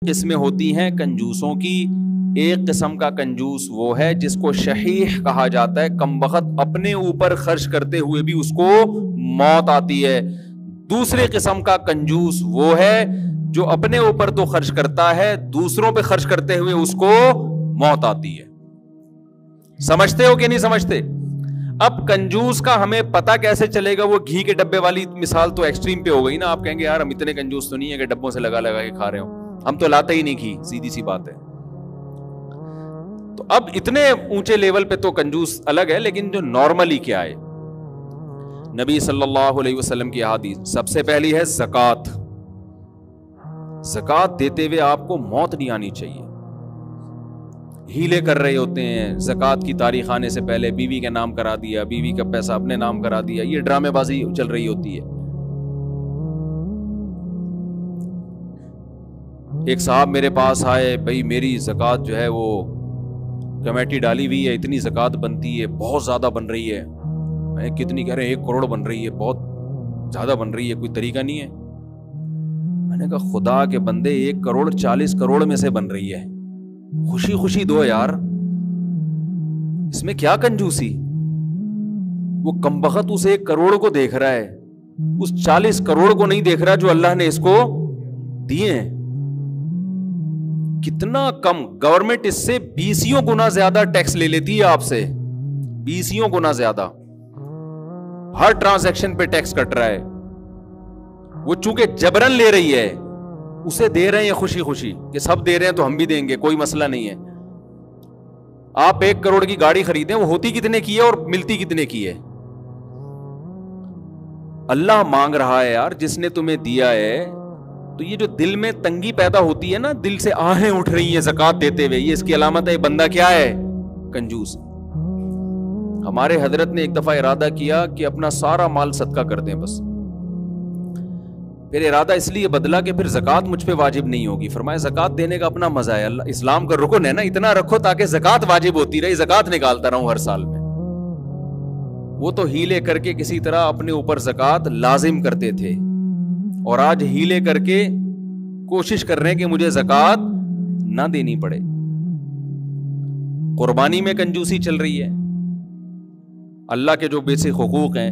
قسمیں ہوتی ہیں کنجوسوں کی. ایک قسم کا کنجوس وہ ہے جس کو شحیح کہا جاتا ہے, کم بخت اپنے اوپر خرچ کرتے ہوئے بھی اس کو موت آتی ہے. دوسری قسم کا کنجوس وہ ہے جو اپنے اوپر تو خرچ کرتا ہے, دوسروں پہ خرچ کرتے ہوئے اس کو موت آتی ہے. سمجھتے ہو کہ نہیں سمجھتے؟ اب کنجوس کا ہمیں پتا کیسے چلے گا؟ وہ گھی کے ڈبے والی مثال تو ایکسٹریم پہ ہو گئی نا. آپ کہیں گے یار ہم اتنے کنجوس تو نہیں ہے کہ ڈبوں سے لگا لگا کے کھا رہے ہوں, ہم تو لاتے ہی نہیں گھی, سیدھی سی بات ہے. تو اب اتنے اونچے لیول پہ تو کنجوس الگ ہے, لیکن جو نارملی کیا ہے, نبی صلی اللہ علیہ وسلم کی احادیث, سب سے پہلی ہے زکوٰۃ. زکوٰۃ دیتے ہوئے آپ کو موت نہیں آنی چاہیے. ہیلے کر رہے ہوتے ہیں, زکوٰۃ کی تاریخ آنے سے پہلے بیوی کے نام کرا دیا, بیوی کا پیسہ اپنے نام کرا دیا, یہ ڈرامے بازی چل رہی ہوتی ہے. ایک صاحب میرے پاس آئے, بھائی میری زکوٰۃ جو ہے وہ کمیٹی ڈالی ہوئی ہے, اتنی زکوٰۃ بنتی ہے, بہت زیادہ بن رہی ہے. میں کتنی کہہ رہے ہیں, 1 کروڑ بن رہی ہے, بہت زیادہ بن رہی ہے, کوئی طریقہ نہیں ہے. میں نے کہا خدا کے بندے 1 کروڑ 40 کروڑ میں سے بن رہی ہے, خوشی خوشی دو یار, اس میں کیا کنجوسی؟ وہ کمبخت اس 1 کروڑ کو دیکھ رہا ہے, اس 40 کروڑ کو نہیں دیکھ رہا جو اللہ نے اس کو دیے ہیں. کتنا کم, گورنمنٹ اس سے 20 گنا زیادہ ٹیکس لے لیتی ہے آپ سے, 20 گنا زیادہ. ہر ٹرانزیکشن پہ ٹیکس کٹ رہا ہے. وہ چونکہ جبرن لے رہی ہے, اسے دے رہے ہیں خوشی خوشی کہ سب دے رہے ہیں تو ہم بھی دیں گے, کوئی مسئلہ نہیں ہے. آپ 1 کروڑ کی گاڑی خریدیں, وہ ہوتی کتنے کی ہے اور ملتی کتنے کی ہے؟ اللہ مانگ رہا ہے یار, جس نے تمہیں دیا ہے. تو یہ جو دل میں تنگی پیدا ہوتی ہے نا, دل سے آہیں اٹھ رہی ہیں زکوٰۃ دیتے ہوئے, یہ اس کی علامت ہے بندہ کیا ہے؟ کنجوس. ہمارے حضرت نے ایک دفعہ ارادہ کیا کہ اپنا سارا مال صدقہ کر دیں بس. پھر ارادہ اس لیے بدلا کہ پھر زکوٰۃ مجھ پہ واجب نہیں ہوگی. فرمایا زکوٰۃ دینے کا اپنا مزہ ہے, اللہ اسلام کا رکن ہے نا, اتنا رکھو تاکہ زکوٰۃ واجب ہوتی رہے, زکوٰۃ نکالتا رہوں ہر سال میں. وہ تو ہیلے کر کے کسی طرح اپنے اوپر زکوٰۃ لازم کرتے تھے, اور آج ہیلے کر کے کوشش کر رہے ہیں کہ مجھے زکوٰۃ نہ دینی پڑے. قربانی میں کنجوسی چل رہی ہے. اللہ کے جو بیسک حقوق ہیں,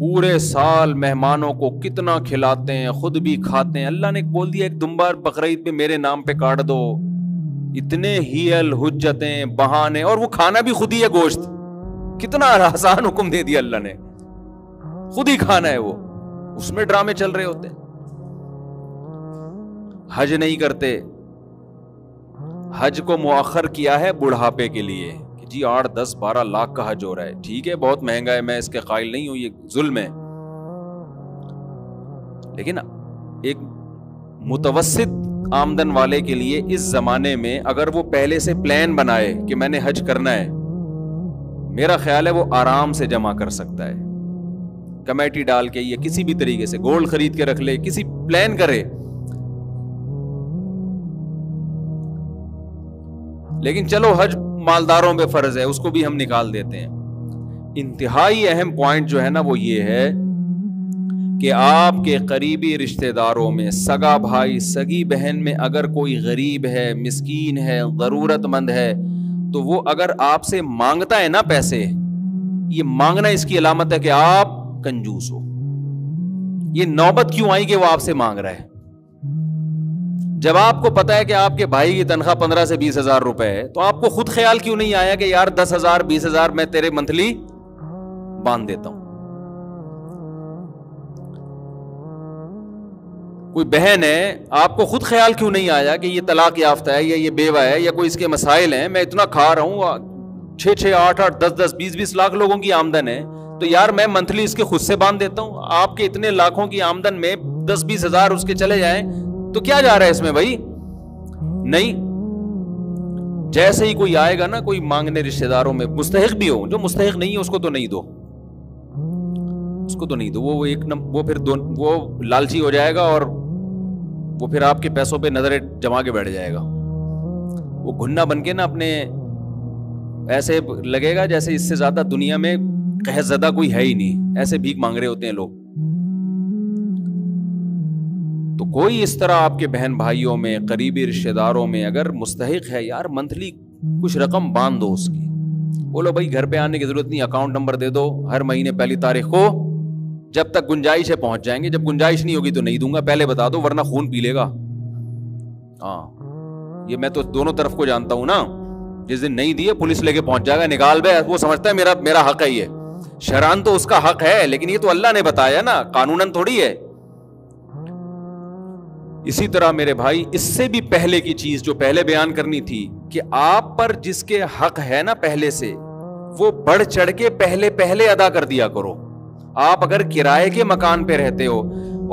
پورے سال مہمانوں کو کتنا کھلاتے ہیں, خود بھی کھاتے ہیں. اللہ نے بول دیا ایک دمبار بقرعید پہ میرے نام پہ کاٹ دو. اتنے ہیل حجتیں بہانے, اور وہ کھانا بھی خود ہی ہے گوشت. کتنا آسان حکم دے دیا اللہ نے, خود ہی کھانا ہے وہ. اس میں ڈرامے چل رہے ہوتے. حج نہیں کرتے, حج کو مؤخر کیا ہے بڑھاپے کے لیے کہ جی 8 10 12 لاکھ کا حج ہو رہا ہے, ٹھیک ہے بہت مہنگا ہے, میں اس کے قائل نہیں ہوں, یہ ظلم ہے. لیکن ایک متوسط آمدن والے کے لیے اس زمانے میں اگر وہ پہلے سے پلان بنائے کہ میں نے حج کرنا ہے, میرا خیال ہے وہ آرام سے جمع کر سکتا ہے. کمیٹی ڈال کے یا کسی بھی طریقے سے گولڈ خرید کے رکھ لے, کسی پلان کرے. لیکن چلو حج مالداروں پہ فرض ہے, اس کو بھی ہم نکال دیتے ہیں. انتہائی اہم پوائنٹ جو ہے نا وہ یہ ہے کہ آپ کے قریبی رشتہ داروں میں, سگا بھائی سگی بہن میں اگر کوئی غریب ہے, مسکین ہے, ضرورت مند ہے, تو وہ اگر آپ سے مانگتا ہے نا پیسے, یہ مانگنا اس کی علامت ہے کہ آپ کنجوس ہو. یہ نوبت کیوں آئی کہ وہ آپ سے مانگ رہا ہے؟ جب آپ کو پتا ہے کہ آپ کے بھائی کی تنخواہ 15 سے 20 ہزار روپے ہے, تو آپ کو خود خیال کیوں نہیں آیا کہ یار 10,000 20,000 میں تیرے منتھلی باندھ دیتا ہوں. کوئی بہن ہے, آپ کو خود خیال کیوں نہیں آیا کہ یہ طلاق یافتہ ہے یا یہ بیوہ ہے یا کوئی اس کے مسائل ہیں, میں اتنا کھا رہا ہوں, 6 8 8 10 10 20 20 لاکھ لوگوں کی آمدن ہے, تو یار میں منتھلی اس کے خود سے باندھ دیتا ہوں. آپ کے اتنے لاکھوں کی آمدن میں 10 20 ہزار اس کے چلے جائیں تو کیا جا رہا ہے اس میں بھائی؟ نہیں. جیسے ہی کوئی آئے گا نا کوئی مانگنے رشتہ داروں میں, مستحق بھی ہو, جو مستحق نہیں ہے اس کو تو نہیں دو, اس کو تو نہیں دو. وہ ایک وہ پھر وہ لالچی ہو جائے گا اور وہ پھر آپ کے پیسوں پہ نظریں جما کے بیٹھ جائے گا. وہ گھنا بن کے نا اپنے ایسے لگے گا جیسے اس سے زیادہ دنیا میں قحط زدہ کوئی ہے ہی نہیں, ایسے بھیک مانگ رہے ہوتے ہیں لوگ. تو کوئی اس طرح آپ کے بہن بھائیوں میں, قریبی رشتہ داروں میں اگر مستحق ہے, یار منتھلی کچھ رقم باندھ دو اس کی, بولو بھائی گھر پہ آنے کی ضرورت نہیں, اکاؤنٹ نمبر دے دو, ہر مہینے پہلی تاریخ کو جب تک گنجائش ہے پہنچ جائیں گے, جب گنجائش نہیں ہوگی تو نہیں دوں گا, پہلے بتا دو ورنہ خون پی لے گا. ہاں یہ میں تو دونوں طرف کو جانتا ہوں نا, جس دن نہیں دیے پولیس لے کے پہنچ جائے گا, نکال بے, وہ سمجھتا ہے میرا حق ہے, یہ شرعاً تو اس کا حق ہے, لیکن یہ تو اللہ نے بتایا نا, قانوناً تھوڑی ہے. اسی طرح میرے بھائی اس سے بھی پہلے کی چیز جو پہلے بیان کرنی تھی کہ آپ پر جس کے حق ہے نا پہلے سے, وہ بڑھ چڑھ کے پہلے ادا کر دیا کرو. آپ اگر کرائے کے مکان پہ رہتے ہو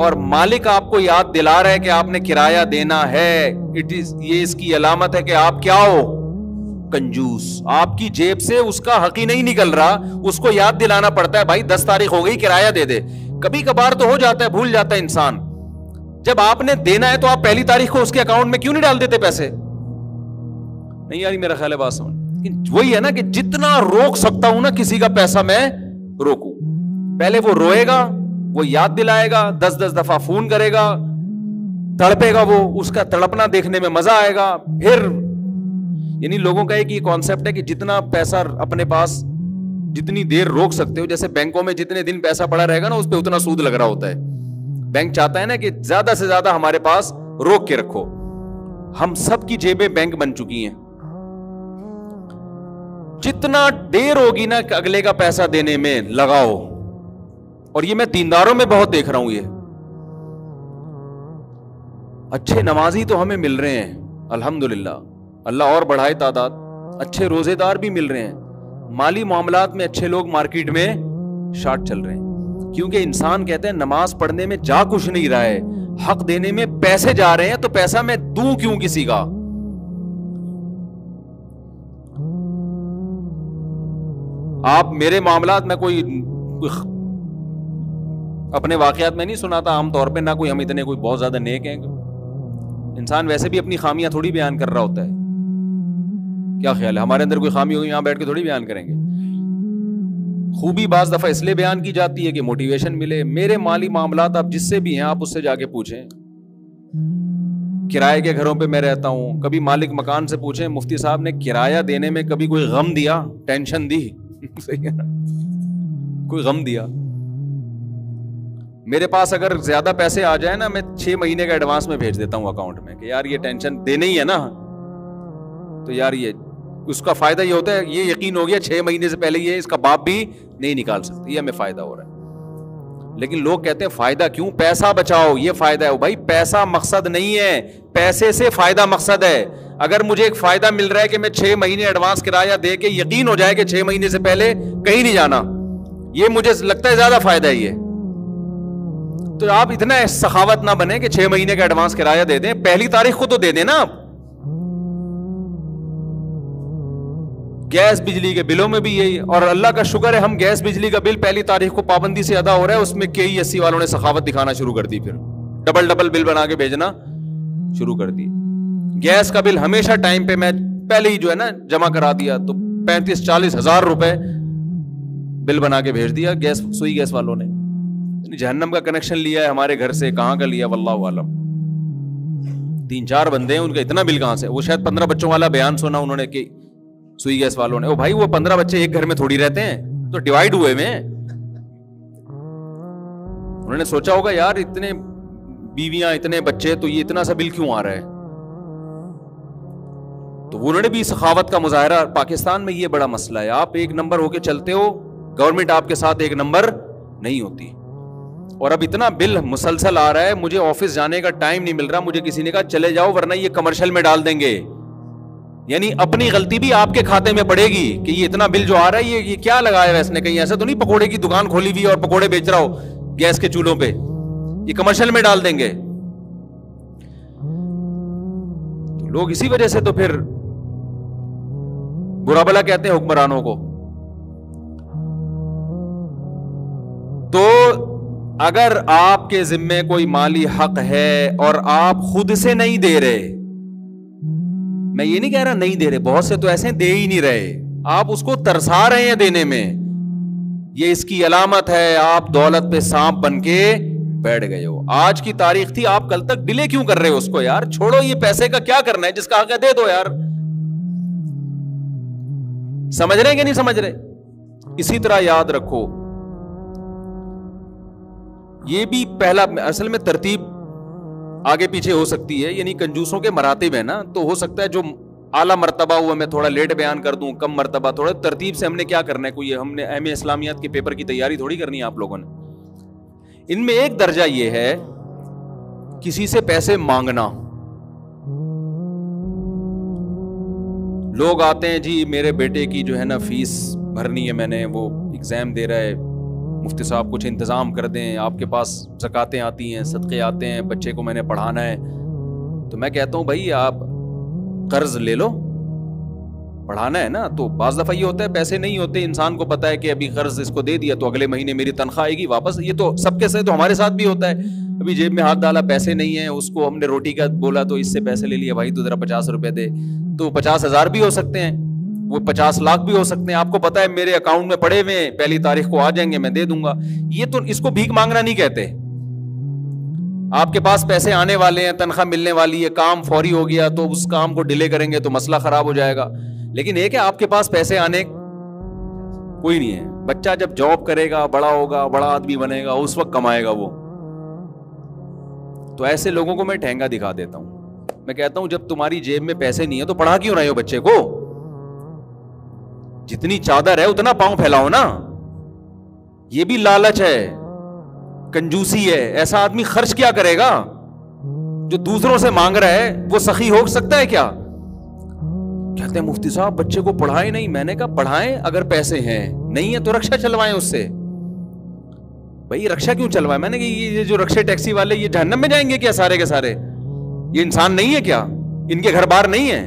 اور مالک آپ کو یاد دلا رہا ہے کہ آپ نے کرایہ دینا ہے, یہ اس کی علامت ہے کہ آپ کیا ہو, کنجوس. آپ کی جیب سے اس کا حق ہی نہیں نکل رہا, اس کو یاد دلانا پڑتا ہے, بھائی 10 تاریخ ہو گئی کرایہ دے دے. کبھی کبھار تو ہو جاتا ہے, بھول جاتا ہے انسان. جب آپ نے دینا ہے تو آپ پہلی تاریخ کو اس کے اکاؤنٹ میں کیوں نہیں ڈال دیتے پیسے؟ نہیں یاری میرا خیال ہے بات سمجھ. وہی ہے نا کہ جتنا روک سکتا ہوں نا کسی کا پیسہ میں روکوں. پہلے وہ روئے گا, وہ یاد دلائے گا, 10 دفعہ فون کرے گا, تڑپے گا, وہ اس کا تڑپنا دیکھنے میں مزہ آئے گا. پھر یعنی لوگوں کا ایک یہ کانسیپٹ ہے کہ جتنا پیسہ اپنے پاس جتنی دیر روک سکتے ہو, جیسے بینکوں میں جتنے دن پیسہ پڑا رہے گا نا اس پہ اتنا سود لگ رہا ہوتا ہے. بینک چاہتا ہے نا کہ زیادہ سے زیادہ ہمارے پاس روک کے رکھو. ہم سب کی جیبیں بینک بن چکی ہیں. جتنا دیر ہوگی نا اگلے کا پیسہ دینے میں لگاؤ. اور یہ میں دینداروں میں بہت دیکھ رہا ہوں, یہ اچھے نمازی تو ہمیں مل رہے ہیں الحمدللہ, اللہ اور بڑھائے تعداد, اچھے روزے دار بھی مل رہے ہیں, مالی معاملات میں اچھے لوگ مارکیٹ میں شارٹ چل رہے ہیں. کیونکہ انسان کہتے ہیں نماز پڑھنے میں جا کچھ نہیں رہا ہے, حق دینے میں پیسے جا رہے ہیں, تو پیسہ میں دوں کیوں کسی کا. آپ میرے معاملات میں کوئی اپنے واقعات میں نہیں سناتا عام طور پہ, نہ کوئی ہم اتنے کوئی بہت زیادہ نیک ہیں. انسان ویسے بھی اپنی خامیاں تھوڑی بیان کر رہا ہوتا ہے. کیا خیال ہے ہمارے اندر کوئی خامی ہوگی یہاں بیٹھ کے تھوڑی بیان کریں گے. خوبی بعض دفعہ اس لیے بیان کی جاتی ہے کہ موٹیویشن ملے. میرے مالی معاملات آپ جس سے بھی ہیں آپ اس سے جا کے پوچھیں. کرائے کے گھروں پہ میں رہتا ہوں, کبھی مالک مکان سے پوچھیں مفتی صاحب نے کرایہ دینے میں کبھی کوئی غم دیا, ٹینشن دی؟ صحیح ہے نا, کوئی غم دیا؟ میرے پاس اگر زیادہ پیسے آ جائیں نا, میں 6 مہینے کا ایڈوانس میں بھیج دیتا ہوں اکاؤنٹ میں کہ یار یہ ٹینشن دینے ہی ہے نا, تو یار یہ اس کا فائدہ یہ ہوتا ہے, یہ یقین ہو گیا 6 مہینے سے پہلے یہ اس کا باپ بھی نہیں نکال سکتے, یہ ہمیں فائدہ ہو رہا ہے. لیکن لوگ کہتے ہیں فائدہ کیوں, پیسہ بچاؤ, یہ فائدہ ہے. بھائی پیسہ مقصد نہیں ہے, پیسے سے فائدہ مقصد ہے. اگر مجھے ایک فائدہ مل رہا ہے کہ میں 6 مہینے ایڈوانس کرایہ دے کے یقین ہو جائے کہ 6 مہینے سے پہلے کہیں نہیں جانا, یہ مجھے لگتا ہے زیادہ فائدہ ہے یہ. تو آپ اتنا سخاوت نہ بنے کہ 6 مہینے کا ایڈوانس کرایہ دے دیں, پہلی تاریخ کو تو دے دیں نا. آپ گیس بجلی کے بلوں میں بھی یہی, اور اللہ کا شکر ہے ہم گیس بجلی کا بل پہلی تاریخ کو پابندی سے ادا ہو رہا ہے. اس میں KESC والوں نے سخاوت دکھانا شروع کر دی, پھر ڈبل بل بنا کے بھیجنا شروع کر دی. گیس کا بل ہمیشہ ٹائم پہ میں پہلے ہی جو ہے نا جمع کرا دیا, تو 35-40 ہزار روپے بل بنا کے بھیج دیا گیس, سوئی گیس والوں نے. جہنم کا کنیکشن لیا ہے ہمارے گھر سے, کہاں کا لیا واللہ عالم. 3-4 بندے ہیں, ان کا اتنا بل کہاں سے. وہ شاید 15 بچوں والا بیان سنا انہوں نے کہ سوئی گیس والوں نے. او بھائی وہ 15 بچے ایک گھر میں تھوڑی رہتے ہیں, تو ڈیوائڈ ہوئے میں. انہوں نے سوچا ہوگا یار اتنے بیویاں اتنے بچے, تو یہ اتنا سا بل کیوں آ رہا ہے. تو انہوں نے بھی سخاوت کا مظاہرہ. پاکستان میں یہ بڑا مسئلہ ہے, آپ ایک نمبر ہو کے چلتے ہو, گورنمنٹ آپ کے ساتھ ایک نمبر نہیں ہوتی. اور اب اتنا بل مسلسل آ رہا ہے, مجھے آفس جانے کا ٹائم نہیں مل رہا. مجھے کسی نے کہا چلے جاؤ ورنہ یہ کمرشل میں ڈال دیں گے. یعنی اپنی غلطی بھی آپ کے کھاتے میں پڑے گی کہ یہ اتنا بل جو آ رہا ہے یہ کیا لگایا ہے اس نے. کہیں ایسا تو نہیں پکوڑے کی دکان کھولی ہوئی اور پکوڑے بیچ رہا ہو گیس کے چولہوں پہ, یہ کمرشل میں ڈال دیں گے. تو لوگ اسی وجہ سے تو پھر برا بلا کہتے ہیں حکمرانوں کو. تو اگر آپ کے ذمے کوئی مالی حق ہے اور آپ خود سے نہیں دے رہے, میں یہ نہیں کہہ رہا نہیں دے رہے, بہت سے تو ایسے دے ہی نہیں رہے, آپ اس کو ترسا رہے ہیں دینے میں, یہ اس کی علامت ہے. آپ دولت پہ سانپ بن کے بیٹھ گئے ہو. آج کی تاریخ تھی, آپ کل تک ڈیلے کیوں کر رہے ہو اس کو یار؟ چھوڑو, یہ پیسے کا کیا کرنا ہے, جس کا حق ہے دے دو یار. سمجھ رہے ہیں کہ نہیں سمجھ رہے؟ اسی طرح یاد رکھو, یہ بھی پہلا, اصل میں ترتیب آگے پیچھے ہو سکتی ہے, یعنی کنجوسوں کے مراتب ہیں نا, تو ہو سکتا ہے جو اعلیٰ مرتبہ ہوا میں تھوڑا لیٹ بیان کر دوں, کم مرتبہ تھوڑا ترتیب سے. ہم نے کیا کرنا ہے, کوئی ہم نے اہم اسلامیات کے پیپر کی تیاری تھوڑی کرنی ہے آپ لوگوں نے. ان میں ایک درجہ یہ ہے کسی سے پیسے مانگنا. لوگ آتے ہیں, جی میرے بیٹے کی جو ہے نا فیس بھرنی ہے, میں نے, وہ ایگزام دے رہا ہے, مفتی صاحب کچھ انتظام کر دیں, آپ کے پاس زکاتیں آتی ہیں, صدقے آتے ہیں, بچے کو میں نے پڑھانا ہے. تو میں کہتا ہوں بھائی آپ قرض لے لو, پڑھانا ہے نا. تو بعض دفعہ یہ ہوتا ہے پیسے نہیں ہوتے, انسان کو پتا ہے کہ ابھی قرض اس کو دے دیا تو اگلے مہینے میری تنخواہ آئے گی واپس. یہ تو سب کے ساتھ, تو ہمارے ساتھ بھی ہوتا ہے, ابھی جیب میں ہاتھ ڈالا, پیسے نہیں ہیں, اس کو ہم نے روٹی کا بولا تو اس سے پیسے لے لیا, بھائی تو ذرا 50 روپے دے. تو 50,000 بھی ہو سکتے ہیں, وہ 50 لاکھ بھی ہو سکتے ہیں. آپ کو پتا ہے میرے اکاؤنٹ میں پڑے ہوئے ہیں, پہلی تاریخ کو آ جائیں گے, میں دے دوں گا. یہ تو اس کو بھیک مانگنا نہیں کہتے. آپ کے پاس پیسے آنے والے ہیں, تنخواہ ملنے والی ہے, کام فوری ہو گیا تو اس کام کو ڈیلے کریں گے تو مسئلہ خراب ہو جائے گا. لیکن ایک ہے آپ کے پاس پیسے آنے کوئی نہیں ہے, بچہ جب جاب کرے گا, بڑا ہوگا, بڑا آدمی بنے گا, اس وقت کمائے گا وہ. تو ایسے لوگوں کو میں ٹھینگا دکھا دیتا ہوں. میں کہتا ہوں جب تمہاری جیب میں پیسے نہیں ہے تو پڑھا کیوں رہے ہو بچے کو؟ جتنی چادر ہے اتنا پاؤں پھیلاؤ نا. یہ بھی لالچ ہے, کنجوسی ہے. ایسا آدمی خرچ کیا کرے گا جو دوسروں سے مانگ رہا ہے؟ وہ سخی ہو سکتا ہے کیا؟ کہتے ہیں مفتی صاحب بچے کو پڑھائیں نہیں. میں نے کہا پڑھائیں اگر پیسے ہیں, نہیں ہے تو رکشا چلوائیں اس سے. بھائی رکشا کیوں چلوائیں؟ میں نے کہا یہ جو رکشے ٹیکسی والے یہ جہنم میں جائیں گے کیا سارے کے سارے؟ یہ انسان نہیں ہے کیا؟ ان کے گھر بار نہیں ہے؟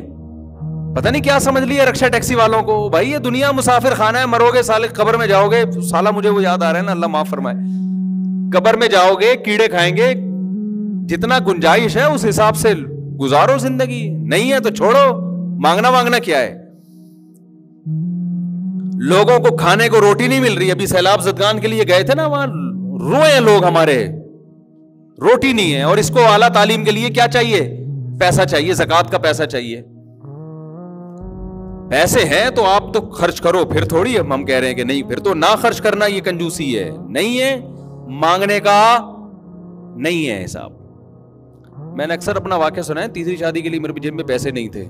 پتہ نہیں کیا سمجھ لیا رکشا ٹیکسی والوں کو. بھائی یہ دنیا مسافر خانہ ہے, مرو گے سالے قبر میں جاؤ گے. سالہ مجھے وہ یاد آ رہا ہے نا, اللہ معاف فرمائے, قبر میں جاؤ گے کیڑے کھائیں گے. جتنا گنجائش ہے اس حساب سے گزارو زندگی, نہیں ہے تو چھوڑو. مانگنا وانگنا کیا ہے؟ لوگوں کو کھانے کو روٹی نہیں مل رہی. ابھی سیلاب زدگان کے لیے گئے تھے نا, وہاں روئے ہیں لوگ ہمارے, روٹی نہیں ہے. اور اس کو اعلیٰ تعلیم کے لیے کیا چاہیے؟ پیسہ چاہیے, زکوٰۃ کا پیسہ چاہیے. پیسے ہیں تو آپ تو خرچ کرو, پھر تھوڑی ہم کہہ رہے ہیں کہ نہیں, پھر تو نہ خرچ کرنا یہ کنجوسی ہے. نہیں ہے, مانگنے کا نہیں ہے حساب. میں نے اکثر اپنا واقعہ سنا ہے, تیسری شادی کے لیے میرے جیب میں پیسے نہیں تھے.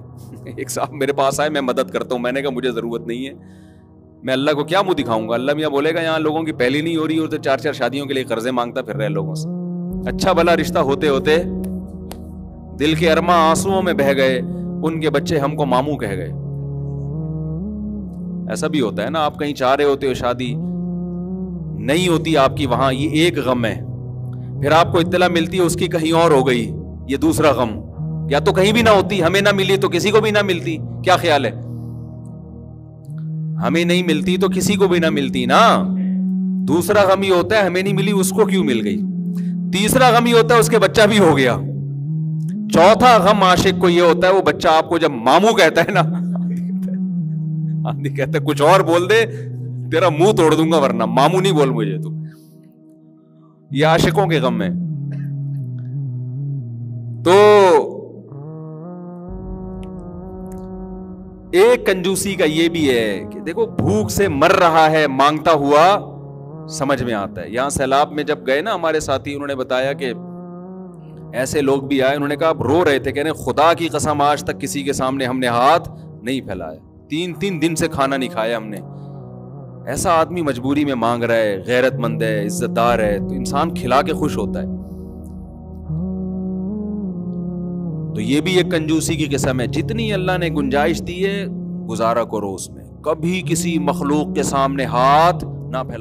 ایک صاحب میرے پاس آئے, میں مدد کرتا ہوں. میں نے کہا مجھے ضرورت نہیں ہے, میں اللہ کو کیا منہ دکھاؤں گا؟ اللہ میاں بولے گا یہاں لوگوں کی پہلی نہیں ہو رہی اور تو 4 شادیوں کے لیے قرضے مانگتا پھر رہے لوگوں سے. اچھا بھلا رشتہ ہوتے ہوتے دل کے ارماں آنسوؤں میں بہہ گئے, ان کے بچے ہم کو ماموں کہہ گئے. ایسا بھی ہوتا ہے نا, آپ کہیں چاہ رہے ہوتے ہو شادی نہیں ہوتی آپ کی وہاں, یہ ایک غم ہے. پھر آپ کو اطلاع ملتی ہے اس کی کہیں اور ہو گئی, یہ دوسرا غم. یا تو کہیں بھی نہ ہوتی, ہمیں نہ ملی تو کسی کو بھی نہ ملتی. کیا خیال ہے؟ ہمیں نہیں ملتی تو کسی کو بھی نہ ملتی نا. دوسرا غم یہ ہوتا ہے ہمیں نہیں ملی, اس کو کیوں مل گئی. تیسرا غم یہ ہوتا ہے اس کے بچہ بھی ہو گیا. چوتھا غم عاشق کو یہ ہوتا ہے وہ بچہ آپ کو جب ماموں کہتا ہے نا, آدمی کہتا ہے کچھ اور بول دے تیرا منہ توڑ دوں گا, ورنہ ماموں نہیں بول مجھے تو. یہ عاشقوں کے غم ہے. تو ایک کنجوسی کا یہ بھی ہے کہ دیکھو بھوک سے مر رہا ہے مانگتا ہوا سمجھ میں آتا ہے. یہاں سیلاب میں جب گئے نا ہمارے ساتھی, انہوں نے بتایا کہ ایسے لوگ بھی آئے, انہوں نے کہا رو رہے تھے, کہہ رہے خدا کی قسم آج تک کسی کے سامنے ہم نے ہاتھ نہیں پھیلایا, 3 دن سے کھانا نہیں کھایا ہم نے. ایسا آدمی مجبوری میں مانگ رہا ہے, غیرت مند ہے, عزت دار ہے, تو انسان کھلا کے خوش ہوتا ہے. تو یہ بھی ایک کنجوسی کی قسم ہے. جتنی اللہ نے گنجائش دی ہے گزارا کرو اس میں, کبھی کسی مخلوق کے سامنے ہاتھ نہ پھیلاؤ.